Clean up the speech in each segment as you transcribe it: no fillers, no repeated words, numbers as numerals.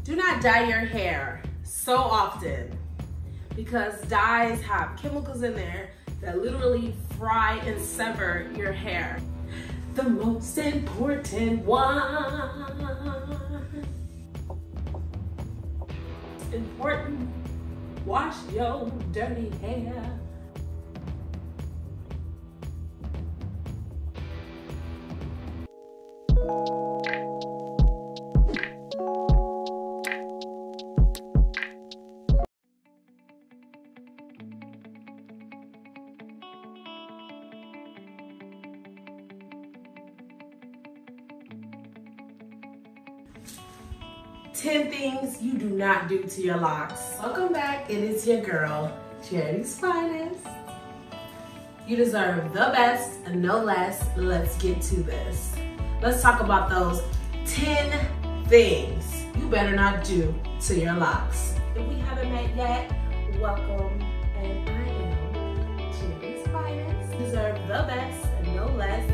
Do not dye your hair so often because dyes have chemicals in there that literally fry and sever your hair. The most important one. Important, wash your dirty hair. Ten things you do not do to your locks. Welcome back. It is your girl, Charity's Finest. You deserve the best and no less. Let's get to this. Let's talk about those 10 things you better not do to your locks. If we haven't met yet, welcome. And I am Charity's Finest. You deserve the best and no less.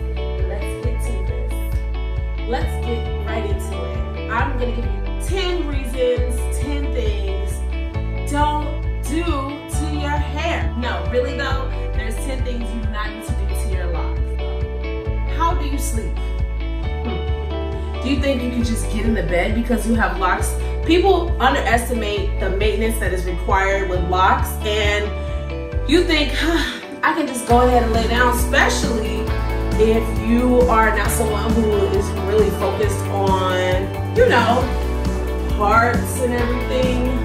Let's get to this. Let's get right into it. I'm gonna give you 10 reasons, 10 things don't do to your hair. No, really though, there's 10 things you do not need to do to your locks. How do you sleep? Do you think you can just get in the bed because you have locks? People underestimate the maintenance that is required with locks, and you think, I can just go ahead and lay down, especially if you are not someone who is really focused on, you know, parts and everything.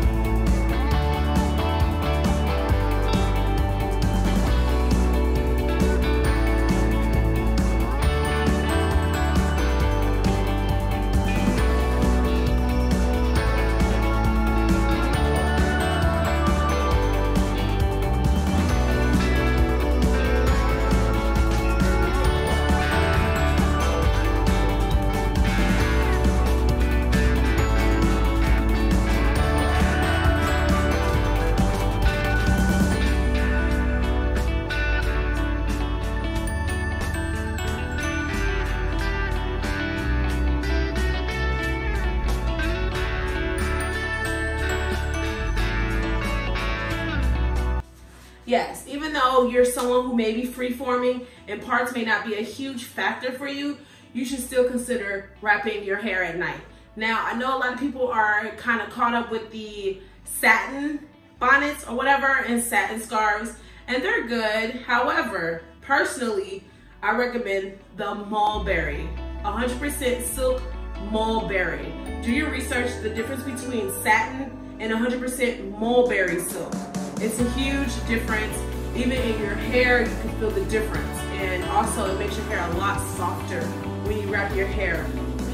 Yes, even though you're someone who may be free-forming and parts may not be a huge factor for you, you should still consider wrapping your hair at night. Now, I know a lot of people are kind of caught up with the satin bonnets or whatever and satin scarves, and they're good. However, personally, I recommend the mulberry, 100% silk mulberry. Do your research, the difference between satin and 100% mulberry silk. It's a huge difference. Even in your hair, you can feel the difference. And also, it makes your hair a lot softer when you wrap your hair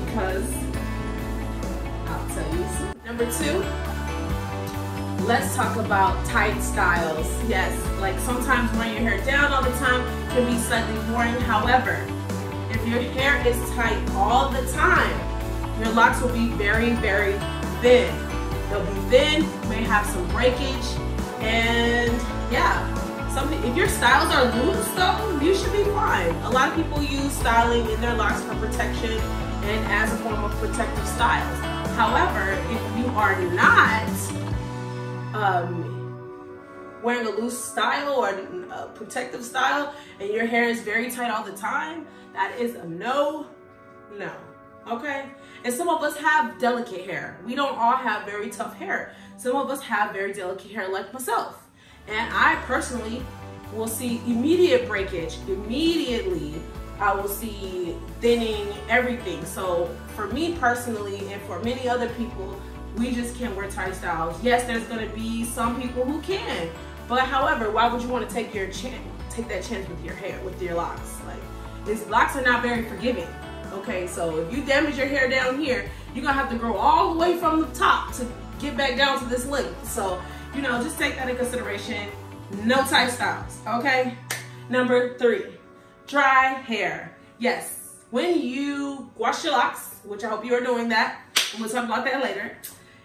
because, I'll tell you soon. Number 2, let's talk about tight styles. Yes, like sometimes wearing your hair down all the time can be slightly boring. However, if your hair is tight all the time, your locks will be very, very thin. They'll be thin, may have some breakage, and yeah, if your styles are loose though, you should be fine. A lot of people use styling in their locks for protection and as a form of protective styles. However, if you are not wearing a loose style or a protective style and your hair is very tight all the time, that is a no, okay? And some of us have delicate hair. We don't all have very tough hair. Some of us have very delicate hair like myself. And I personally will see immediate breakage. Immediately, I will see thinning, everything. So for me personally, and for many other people, we just can't wear tight styles. Yes, there's gonna be some people who can, but however, why would you want to take that chance with your hair, with your locks? Like, these locks are not very forgiving. Okay, so if you damage your hair down here, you're gonna have to grow all the way from the top to get back down to this length. So, you know, just take that in consideration. No tight styles, okay? Number 3, dry hair. Yes, when you wash your locks, which I hope you are doing that, and we'll talk about that later.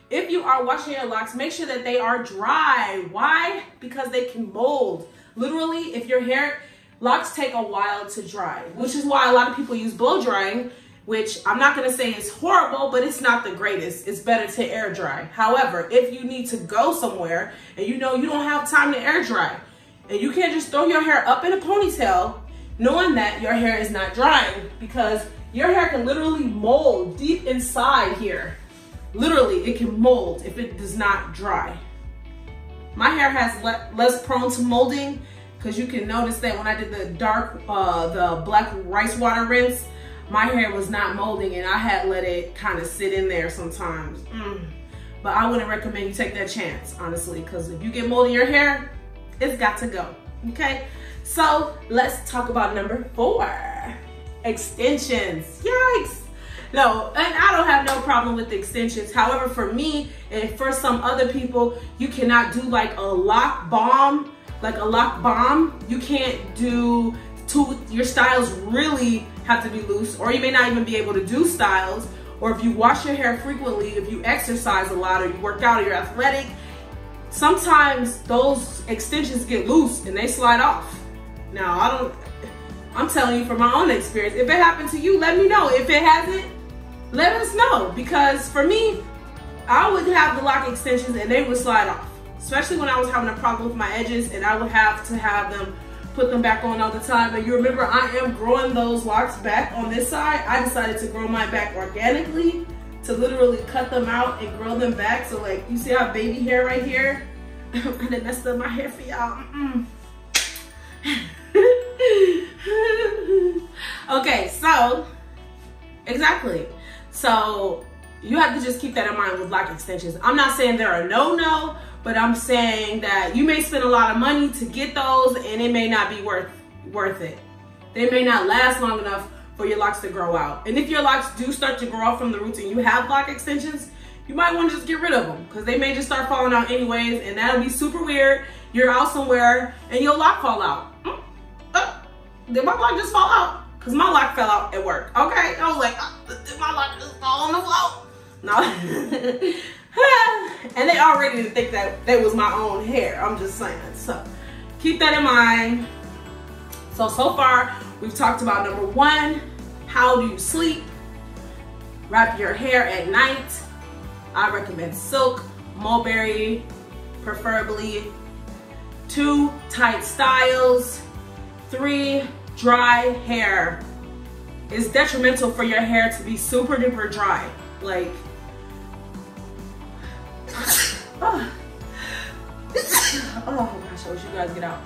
If you are washing your locks, make sure that they are dry. Why? Because they can mold. Literally, if your hair, locks take a while to dry, which is why a lot of people use blow drying which I'm not gonna say is horrible, but it's not the greatest. It's better to air dry. However, if you need to go somewhere and you know you don't have time to air dry, and you can't just throw your hair up in a ponytail, knowing that your hair is not drying, because your hair can literally mold deep inside here. Literally, it can mold if it does not dry. My hair has less prone to molding, because you can notice that when I did the black rice water rinse, my hair was not molding and I had let it kind of sit in there sometimes. But I wouldn't recommend you take that chance, honestly, because if you get mold in your hair, it's got to go, okay? So let's talk about number 4, extensions. Yikes. No, and I don't have no problem with the extensions. However, for me and for some other people, you cannot do like a lock bomb. You can't do your styles really have to be loose, or you may not even be able to do styles. Or if you wash your hair frequently, if you exercise a lot, or you work out, or you're athletic, sometimes those extensions get loose and they slide off. Now, I'm telling you from my own experience. If it happened to you, let me know. If it hasn't, let us know, because for me, I would have the lock extensions and they would slide off, especially when I was having a problem with my edges and I would have to have them put them back on all the time. And you remember, I am growing those locks back on this side. I decided to grow mine back organically, to literally cut them out and grow them back. So like, you see I have baby hair right here? And then messed up my hair for y'all. Okay, so, exactly. So, you have to just keep that in mind with lock extensions. I'm not saying they're a no-no, but I'm saying that you may spend a lot of money to get those and it may not be worth it. They may not last long enough for your locks to grow out. And if your locks do start to grow out from the roots and you have lock extensions, you might want to just get rid of them, because they may just start falling out anyways, and that'll be super weird. You're out somewhere and your lock fall out. Did my lock just fall out? Because my lock fell out at work, okay? I was like, did my lock just fall on the floor? No. And they already didn't think that was my own hair. I'm just saying. So keep that in mind. So far, we've talked about number 1, how do you sleep? Wrap your hair at night. I recommend silk, mulberry, preferably. 2, tight styles. 3, dry hair. It's detrimental for your hair to be super duper dry. Like, oh gosh, I wish you guys get out.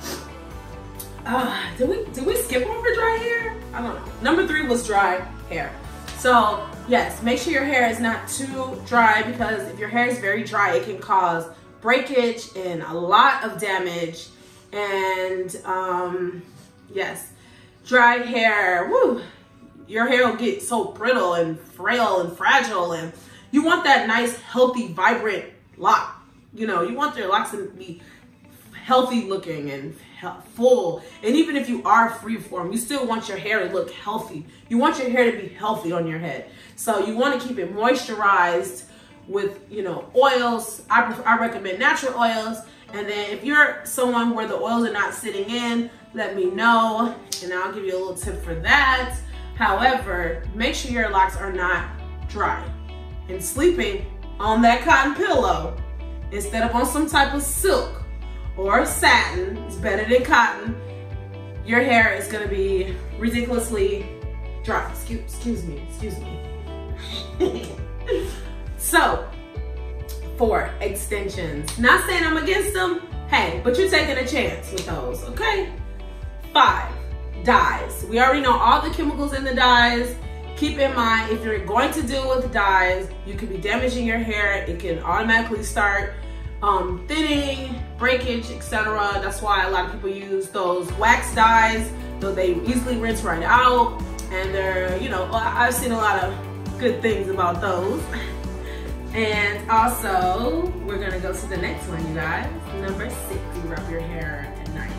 Did we skip over dry hair? I don't know. Number 3 was dry hair. So yes, make sure your hair is not too dry, because if your hair is very dry, it can cause breakage and a lot of damage. And yes, dry hair, woo, your hair will get so brittle and frail and fragile, and you want that nice, healthy, vibrant lock. You know, you want your locks to be healthy looking and full. And even if you are freeform, you still want your hair to look healthy. You want your hair to be healthy on your head. So you want to keep it moisturized with, you know, oils. I recommend natural oils. And then if you're someone where the oils are not sitting in, let me know and I'll give you a little tip for that. However, make sure your locks are not dry. And sleeping on that cotton pillow instead of on some type of silk or satin, it's better than cotton, your hair is gonna be ridiculously dry. Excuse me. So, 4, extensions. Not saying I'm against them, hey, but you're taking a chance with those, okay? 5, dyes. We already know all the chemicals in the dyes. Keep in mind, if you're going to deal with dyes, you could be damaging your hair. It can automatically start thinning, breakage, etc. That's why a lot of people use those wax dyes, though they easily rinse right out. And they're, you know, I've seen a lot of good things about those. And also, we're gonna go to the next one, you guys. Number 6, you wrap your hair at night.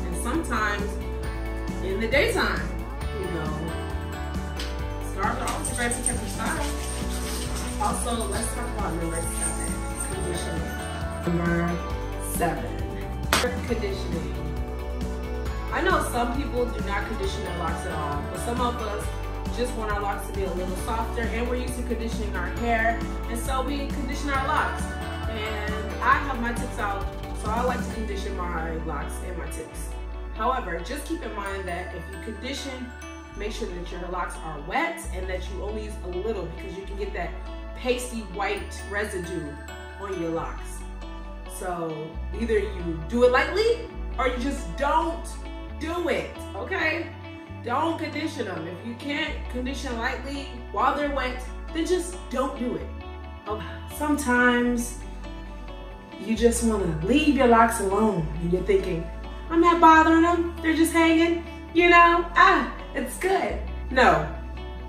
And sometimes in the daytime, you know, scarves are always great to keep your style. Also, let's talk about number 7, conditioning. Number 7, conditioning. I know some people do not condition their locks at all, but some of us just want our locks to be a little softer, and we're used to conditioning our hair, and so we condition our locks. And I have my tips out, so I like to condition my locks and my tips. However, just keep in mind that if you condition, make sure that your locks are wet and that you only use a little, because you can get that pasty white residue on your locks. So either you do it lightly or you just don't do it, okay? Don't condition them. If you can't condition lightly while they're wet, then just don't do it. Okay. Sometimes you just want to leave your locks alone and you're thinking, I'm not bothering them, they're just hanging, you know, it's good. No,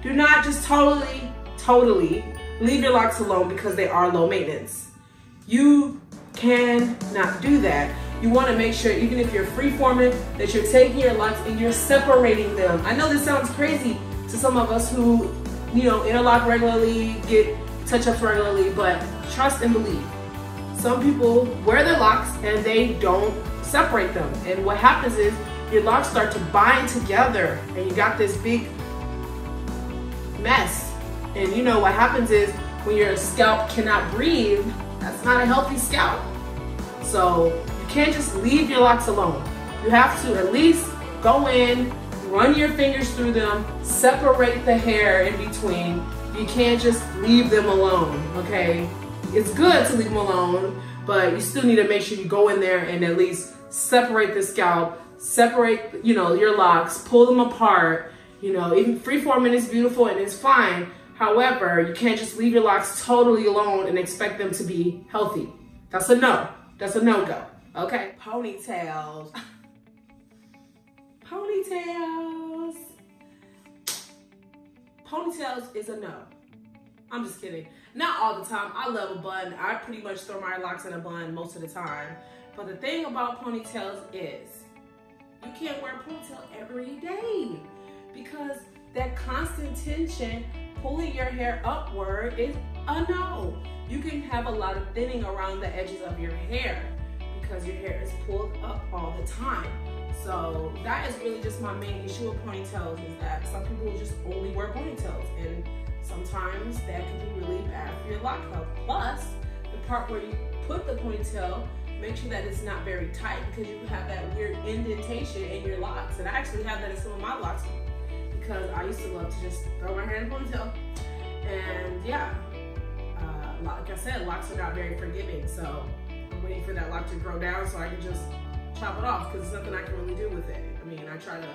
do not just totally leave your locks alone because they are low maintenance. You cannot do that. You want to make sure, even if you're free-forming, that you're taking your locks and you're separating them. I know this sounds crazy to some of us who, you know, interlock regularly, get touch-ups regularly, but trust and believe. Some people wear their locks and they don't separate them. And what happens is your locks start to bind together and you got this big mess. And you know what happens is when your scalp cannot breathe, that's not a healthy scalp. So you can't just leave your locks alone. You have to at least go in, run your fingers through them, separate the hair in between. You can't just leave them alone, okay? It's good to leave them alone, but you still need to make sure you go in there and at least separate the scalp, separate, you know, your locks, pull them apart. You know, even free-forming is beautiful and it's fine. However, you can't just leave your locks totally alone and expect them to be healthy. That's a no. That's a no-go, okay? Ponytails. Ponytails. Ponytails is a no. I'm just kidding. Not all the time. I love a bun. I pretty much throw my locks in a bun most of the time. But the thing about ponytails is you can't wear a ponytail every day because that constant tension pulling your hair upward is a no. You can have a lot of thinning around the edges of your hair because your hair is pulled up all the time. So that is really just my main issue with ponytails, is that some people just only wear ponytails, and sometimes that can be really bad for your lock health. Plus, the part where you put the ponytail, make sure that it's not very tight because you have that weird indentation in your locks. And I actually have that in some of my locks because I used to love to just throw my hair in a ponytail. And yeah, like I said, locks are not very forgiving. So I'm waiting for that lock to grow down so I can just chop it off because there's nothing I can really do with it. I mean, I try to,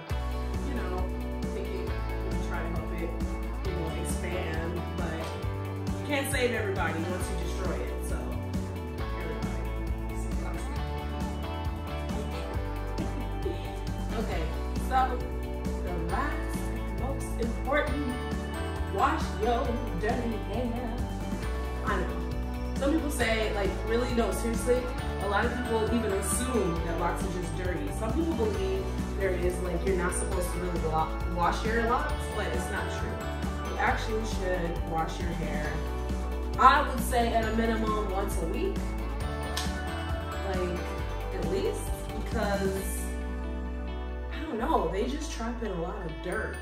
you know, take it and try to help it, you know, expand, but you can't save everybody once you destroy it. So okay, so the last most important, wash your dirty hair. I know. Some people say, like, really, no, seriously, a lot of people even assume that locks are just dirty. Some people believe there is, like, you're not supposed to really wash your locks, but it's not true. You actually should wash your hair, I would say, at a minimum once a week, like, at least, because I don't know, they just trap in a lot of dirt.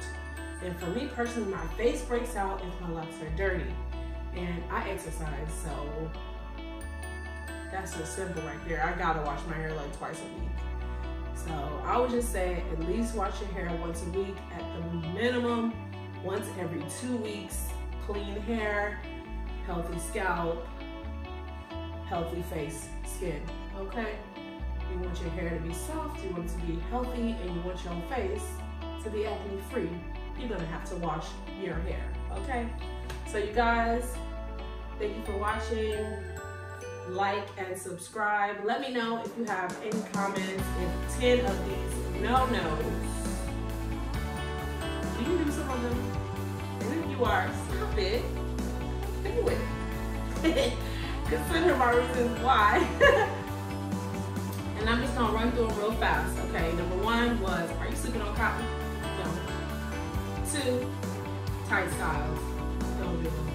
And for me personally, my face breaks out if my locks are dirty. And I exercise, so that's just simple right there. I gotta wash my hair like twice a week. So I would just say at least wash your hair once a week, at the minimum once every 2 weeks. Clean hair, healthy scalp, healthy face, skin, okay? You want your hair to be soft, you want it to be healthy, and you want your face to be acne free. You're gonna have to wash your hair, okay? So you guys, thank you for watching. Like and subscribe. Let me know if you have any comments, if 10 of these no-nos, you can do some of them. And if you are, stop it. Do it. Consider my reasons why. And I'm just gonna run through them real fast. Okay, number 1 was, are you sleeping on cotton? No. 2, tight styles. Don't do them.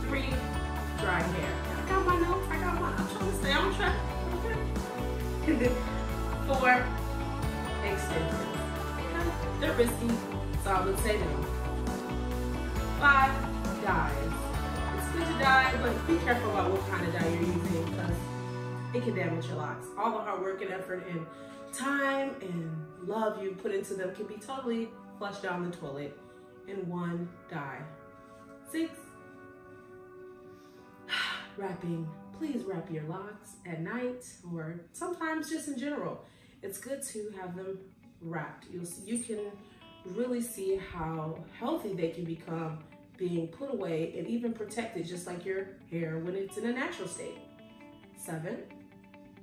3, dry hair. I got my notes. I'm trying to stay on track. Okay. 4, extensions. Okay. They're risky, so I would say no. 5, dyes. It's good to dye, but be careful about what kind of dye you're using because it can damage your locks. All the hard work and effort and time and love you put into them can be totally flushed down the toilet in one dye. 6, wrapping. Please wrap your locks at night or sometimes just in general. It's good to have them wrapped. You can really see how healthy they can become being put away and even protected just like your hair when it's in a natural state. 7,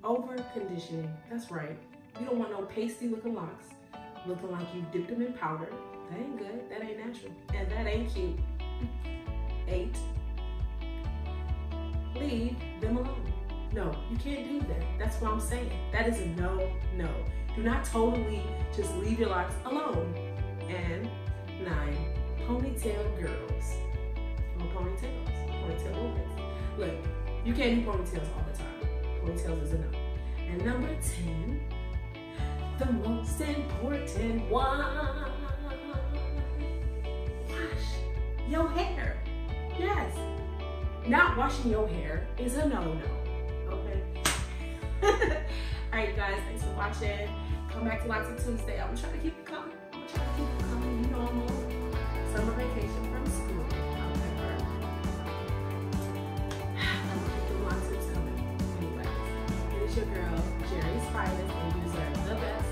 over conditioning. That's right. You don't want no pasty looking locks looking like you dipped them in powder. That ain't good. That ain't natural. And that ain't cute. 8, leave them alone. No, you can't do that. That's what I'm saying. That is a no. Do not totally just leave your locks alone. And 9, ponytail girls. Or ponytail boys. Look, you can't do ponytails all the time. Ponytails is a no. And number 10, the most important one. Wash your hair. Yes. Not washing your hair is a no-no, okay? All right, guys, thanks for watching. Come back to Locs of Tuesday. I'm trying to keep it coming. You know I'm on summer vacation from school. However, I'm going to keep the Locs coming. Anyways, it is your girl, Jerry's Finest, and you deserve the best.